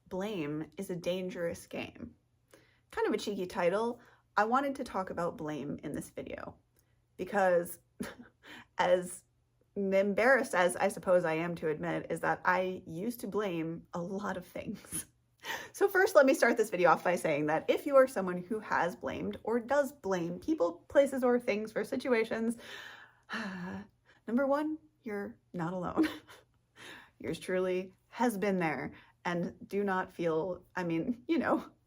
Blame is a dangerous game. Kind of a cheeky title. I wanted to talk about blame in this video because as embarrassed as I suppose I am to admit is that I used to blame a lot of things. So first, let me start this video off by saying that if you are someone who has blamed or does blame people, places, or things for situations, number one, you're not alone. Yours truly has been there, and do not feel,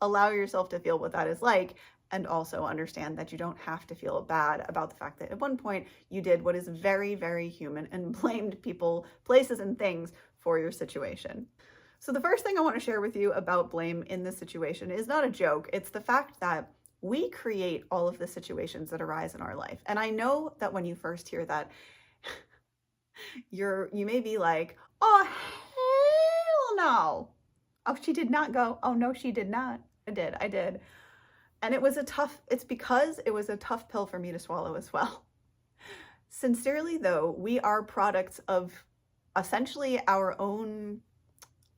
allow yourself to feel what that is like, and also understand that you don't have to feel bad about the fact that at one point you did what is very, very human and blamed people, places, and things for your situation. So the first thing I want to share with you about blame in this situation is not a joke. It's the fact that we create all of the situations that arise in our life. And I know that when you first hear that, you may be like, oh, hell no. Oh, she did not go. Oh, no, she did not. I did. And it's because it was a tough pill for me to swallow as well. Sincerely, though, we are products of essentially our own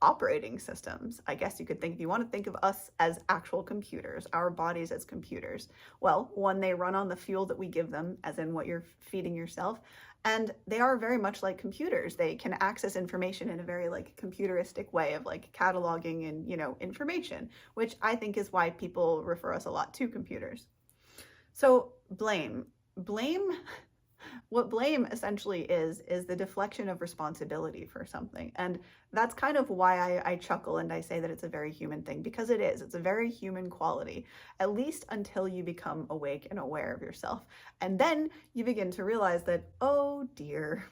operating systems. I guess you could think, if you want to think of us as actual computers, our bodies as computers. Well, one, they run on the fuel that we give them, as in what you're feeding yourself. And they are very much like computers. They can access information in a very computeristic way of cataloging and, information, which I think is why people refer us a lot to computers. So blame. What blame essentially is the deflection of responsibility for something. And that's kind of why I chuckle and I say that it's a very human thing, because it is. It's a very human quality, at least until you become awake and aware of yourself. And then you begin to realize that, oh dear,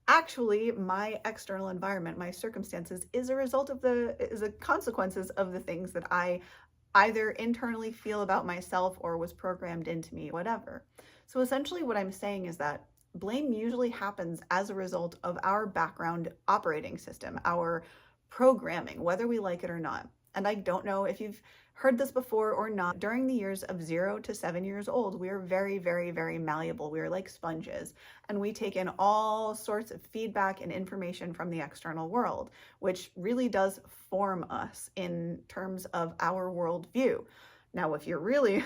actually my external environment, my circumstances is a consequences of the things that I either internally feel about myself or was programmed into me, whatever. So essentially what I'm saying is that blame usually happens as a result of our background operating system, our programming, whether we like it or not. And I don't know if you've heard this before or not. During the years of 0 to 7 years old, we are very, very, very malleable. We are like sponges, and we take in all sorts of feedback and information from the external world, which really does form us in terms of our worldview. Now, if you're really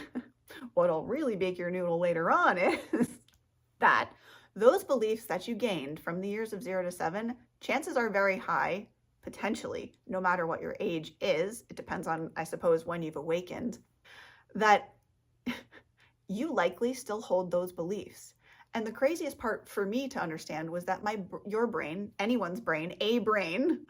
what'll really bake your noodle later on is that those beliefs that you gained from the years of 0 to 7, chances are very high, potentially, no matter what your age is, it depends on, I suppose, when you've awakened, that you likely still hold those beliefs. And the craziest part for me to understand was that your brain, anyone's brain, a brain,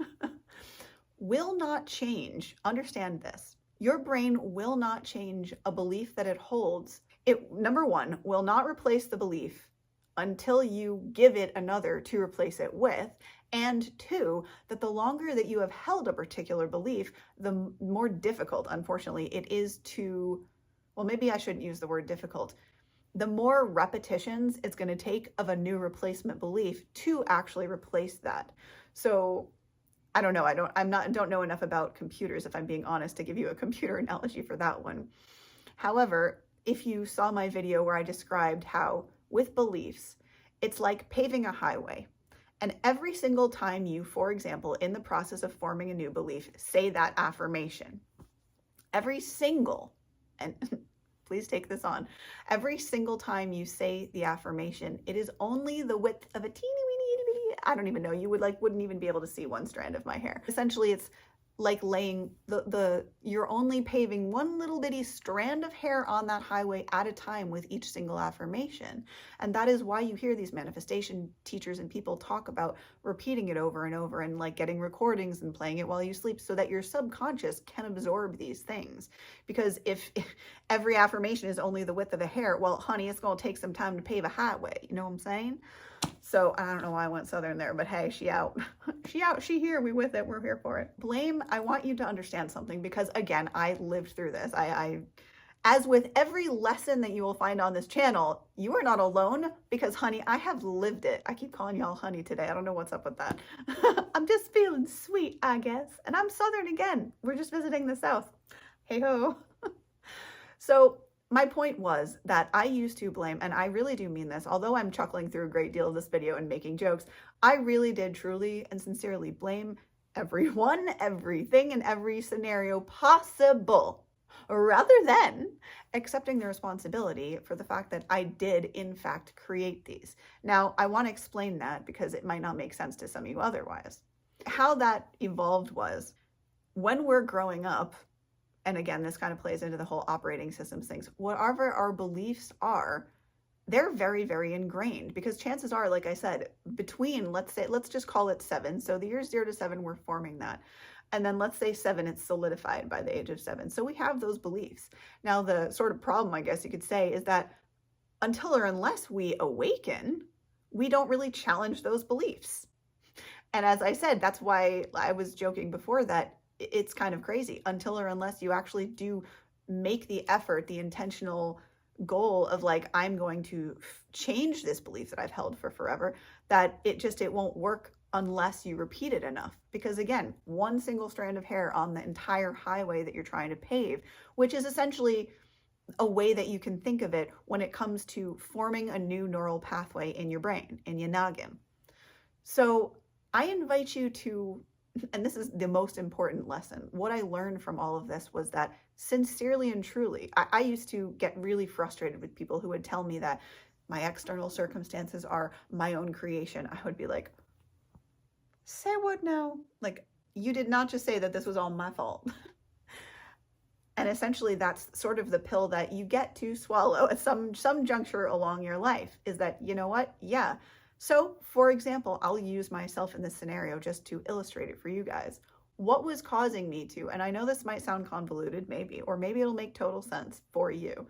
will not change. Understand this. Your brain will not change a belief that it holds. It, number one, will not replace the belief until you give it another to replace it with. And two, that the longer that you have held a particular belief, the more difficult, unfortunately, it is to, well, maybe I shouldn't use the word difficult. The more repetitions it's going to take of a new replacement belief to actually replace that. So I don't know. I don't know enough about computers, if I'm being honest, to give you a computer analogy for that one. However, if you saw my video where I described how with beliefs, it's like paving a highway. And every single time you, for example, in the process of forming a new belief, say that affirmation, and please take this on, every single time you say the affirmation, it is only the width of a teeny weeny, I don't even know, you wouldn't even be able to see one strand of my hair. Essentially, it's like laying you're only paving one little bitty strand of hair on that highway at a time with each single affirmation. And that is why you hear these manifestation teachers and people talk about repeating it over and over and getting recordings and playing it while you sleep so that your subconscious can absorb these things. Because if every affirmation is only the width of a hair, well, honey, it's going to take some time to pave a highway. You know what I'm saying? So I don't know why I went southern there, but hey, she out, she here, we with it, we're here for it. Blame, I want you to understand something, because again, I lived through this. As with every lesson that you will find on this channel, you are not alone, because honey, I have lived it. I keep calling y'all honey today. I don't know what's up with that. I'm just feeling sweet, I guess. And I'm southern again. We're just visiting the South. Hey ho. So my point was that I used to blame, and I really do mean this, although I'm chuckling through a great deal of this video and making jokes, I really did truly and sincerely blame everyone, everything, and every scenario possible, rather than accepting the responsibility for the fact that I did, in fact, create these. Now, I want to explain that because it might not make sense to some of you otherwise. How that evolved was when we're growing up, and again, this kind of plays into the whole operating systems things, whatever our beliefs are, they're very, very ingrained, because chances are, like I said, between, let's just call it 7. So the years 0 to 7, we're forming that. And then let's say 7, it's solidified by the age of 7. So we have those beliefs. Now, the sort of problem, I guess you could say, is that until or unless we awaken, we don't really challenge those beliefs. And as I said, that's why I was joking before that it's kind of crazy until or unless you actually do make the effort, the intentional goal of like, I'm going to change this belief that I've held for forever, that it won't work unless you repeat it enough. Because again, one single strand of hair on the entire highway that you're trying to pave, which is essentially a way that you can think of it when it comes to forming a new neural pathway in your brain, in your noggin. So I invite you to, and this is the most important lesson, what I learned from all of this was that sincerely and truly, I used to get really frustrated with people who would tell me that my external circumstances are my own creation. I would be like, say what now? Like, you did not just say that this was all my fault. And essentially that's sort of the pill that you get to swallow at some juncture along your life, is that, you know what? Yeah. So for example, I'll use myself in this scenario just to illustrate it for you guys. What was causing me to, and I know this might sound convoluted maybe, or maybe it'll make total sense for you,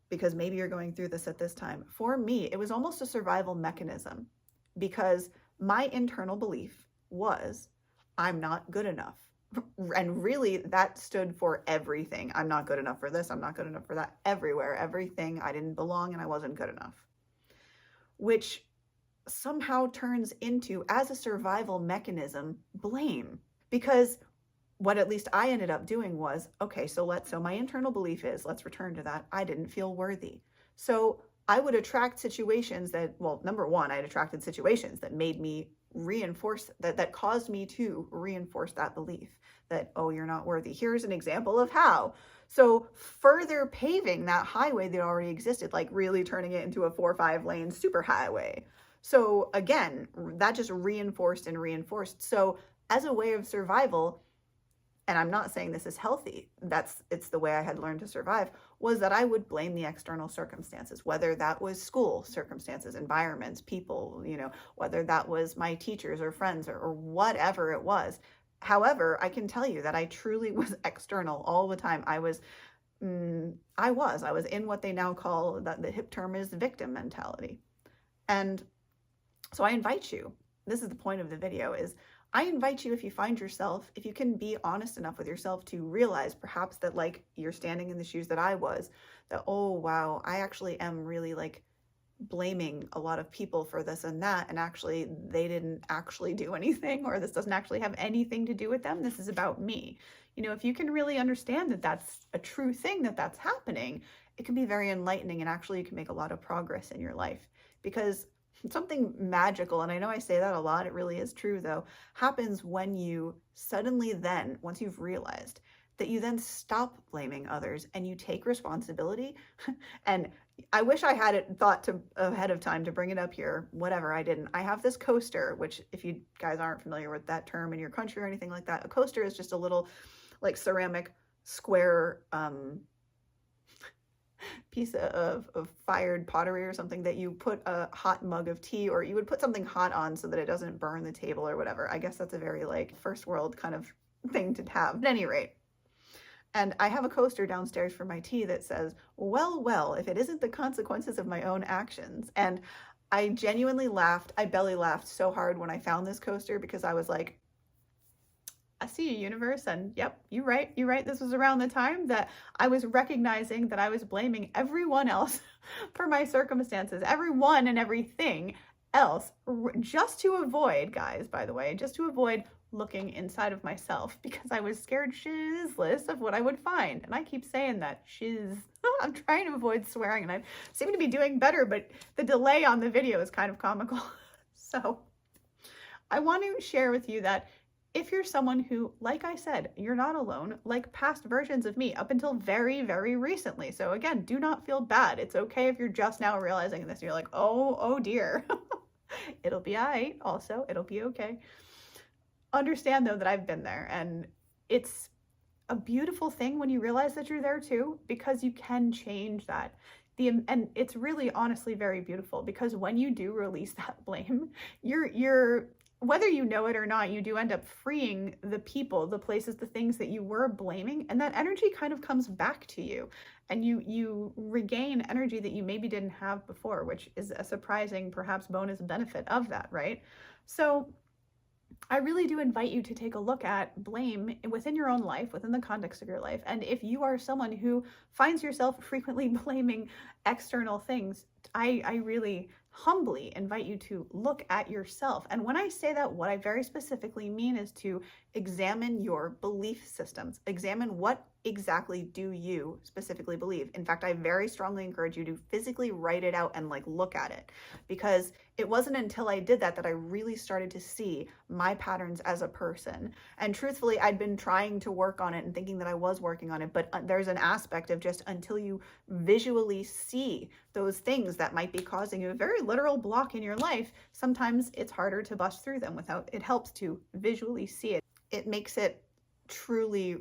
because maybe you're going through this at this time. For me, it was almost a survival mechanism, because my internal belief was, I'm not good enough. And really that stood for everything. I'm not good enough for this. I'm not good enough for that. Everywhere, everything. I didn't belong and I wasn't good enough. Which somehow turns into, as a survival mechanism, blame. Because what at least I ended up doing was, okay, so my internal belief is, let's return to that, I didn't feel worthy. So I would attract situations that, well, number one, I had attracted situations that made me reinforce, that caused me to reinforce that belief that, oh, you're not worthy. Here's an example of how. So further paving that highway that already existed, like really turning it into a 4 or 5 lane super highway. So again, that just reinforced and reinforced. So as a way of survival, and I'm not saying this is healthy, it's the way I had learned to survive, was that I would blame the external circumstances, whether that was school circumstances, environments, people, whether that was my teachers or friends or whatever it was. However, I can tell you that I truly was external all the time. I was in what they now call, that the hip term is victim mentality. And so I invite you, this is the point of the video, is I invite you, if you find yourself, if you can be honest enough with yourself to realize perhaps that like you're standing in the shoes that I was, that, oh, wow, I actually am really like blaming a lot of people for this and that, and actually they didn't actually do anything, or this doesn't actually have anything to do with them. This is about me. If you can really understand that that's a true thing, that's happening, it can be very enlightening, and actually you can make a lot of progress in your life, because something magical, and I know I say that a lot, it really is true though, happens when you suddenly then, once you've realized that, you then stop blaming others and you take responsibility. And I wish I had it thought ahead of time to bring it up here. Whatever, I didn't. I have this coaster, which if you guys aren't familiar with that term in your country or anything like that, a coaster is just a little like ceramic square piece of fired pottery or something that you put a hot mug of tea, or you would put something hot on so that it doesn't burn the table or whatever. I guess that's a very like first world kind of thing to have. At any rate, and I have a coaster downstairs for my tea that says, well, if it isn't the consequences of my own actions. And I genuinely laughed. I belly laughed so hard when I found this coaster, because I was like, I see you, universe. And yep, you're right. This was around the time that I was recognizing that I was blaming everyone else for my circumstances, everyone and everything else, just to avoid, guys, by the way, just to avoid looking inside of myself, because I was scared shizzless of what I would find. And I keep saying that, shiz. I'm trying to avoid swearing, and I seem to be doing better, but the delay on the video is kind of comical. So I want to share with you that if you're someone who, like I said, you're not alone, like past versions of me up until very, very recently. So again, do not feel bad. It's okay if you're just now realizing this and you're like, oh dear. It'll be all right. Also, it'll be okay. Understand though that I've been there, and it's a beautiful thing when you realize that you're there too, because you can change that. And it's really honestly very beautiful, because when you do release that blame, you're whether you know it or not, you do end up freeing the people, the places, the things that you were blaming, and that energy kind of comes back to you, and you regain energy that you maybe didn't have before, which is a surprising, perhaps bonus benefit of that, right? So I really do invite you to take a look at blame within your own life, within the context of your life. And if you are someone who finds yourself frequently blaming external things, I really humbly invite you to look at yourself. And when I say that, what I very specifically mean is to examine your belief systems. Examine what exactly do you specifically believe. In fact, I very strongly encourage you to physically write it out and like look at it, because it wasn't until I did that that I really started to see my patterns as a person. And truthfully, I'd been trying to work on it and thinking that I was working on it, but there's an aspect of just until you visually see those things that might be causing you a very literal block in your life, sometimes it's harder to bust through them. Without it helps to visually see it. It makes it truly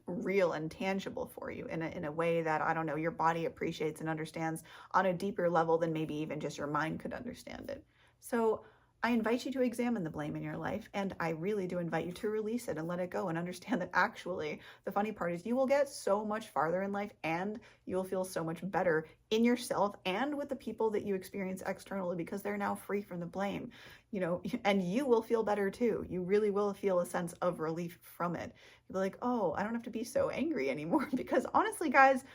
real and tangible for you in a way that, I don't know, your body appreciates and understands on a deeper level than maybe even just your mind could understand it. So I invite you to examine the blame in your life, and I really do invite you to release it and let it go and understand that actually the funny part is you will get so much farther in life, and you'll feel so much better in yourself and with the people that you experience externally, because they're now free from the blame, you know, and you will feel better too. You really will feel a sense of relief from it. You'll be like, oh, I don't have to be so angry anymore. Because honestly, guys,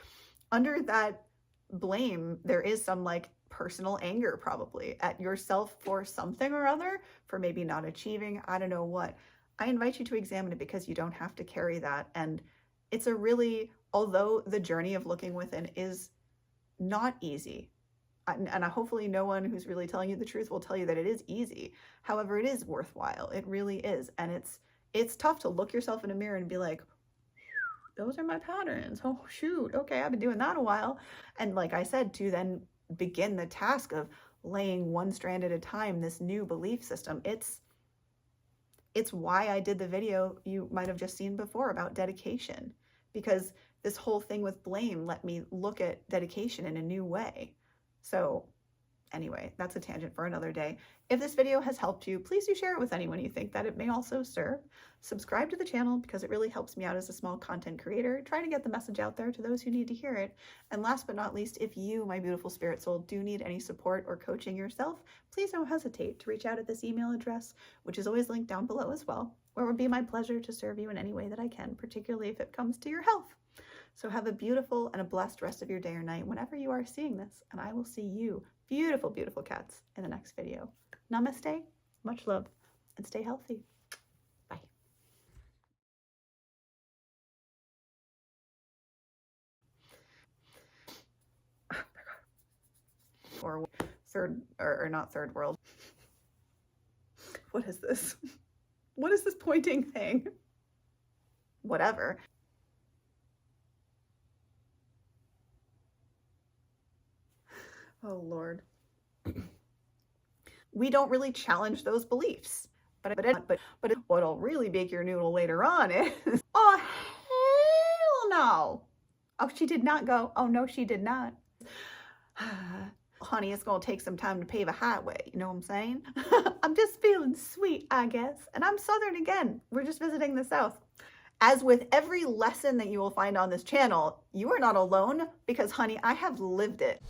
under that blame, there is some like personal anger probably at yourself for something or other, for maybe not achieving, I don't know what. I invite you to examine it, because you don't have to carry that. And it's a really, although the journey of looking within is not easy, and hopefully no one who's really telling you the truth will tell you that it is easy. However, it is worthwhile. It really is. And it's tough to look yourself in a mirror and be like, those are my patterns. Oh, shoot. Okay, I've been doing that a while. And like I said, to then begin the task of laying one strand at a time, this new belief system. It's why I did the video you might have just seen before about dedication, because this whole thing with blame let me look at dedication in a new way. So anyway, that's a tangent for another day. If this video has helped you, please do share it with anyone you think that it may also serve. Subscribe to the channel, because it really helps me out as a small content creator, trying to get the message out there to those who need to hear it. And last but not least, if you, my beautiful spirit soul, do need any support or coaching yourself, please don't hesitate to reach out at this email address, which is always linked down below as well, where it would be my pleasure to serve you in any way that I can, particularly if it comes to your health. So have a beautiful and a blessed rest of your day or night whenever you are seeing this, and I will see you, beautiful, beautiful cats, in the next video. Namaste, much love, and stay healthy. Bye. Or third, or not third world. What is this? What is this pointing thing? Whatever. Oh, Lord. We don't really challenge those beliefs. But what'll really bake your noodle later on is, oh, hell no. Oh, she did not go. Oh, no, she did not. Honey, it's going to take some time to pave a highway. You know what I'm saying? I'm just feeling sweet, I guess. And I'm Southern again. We're just visiting the South. As with every lesson that you will find on this channel, you are not alone, because, honey, I have lived it.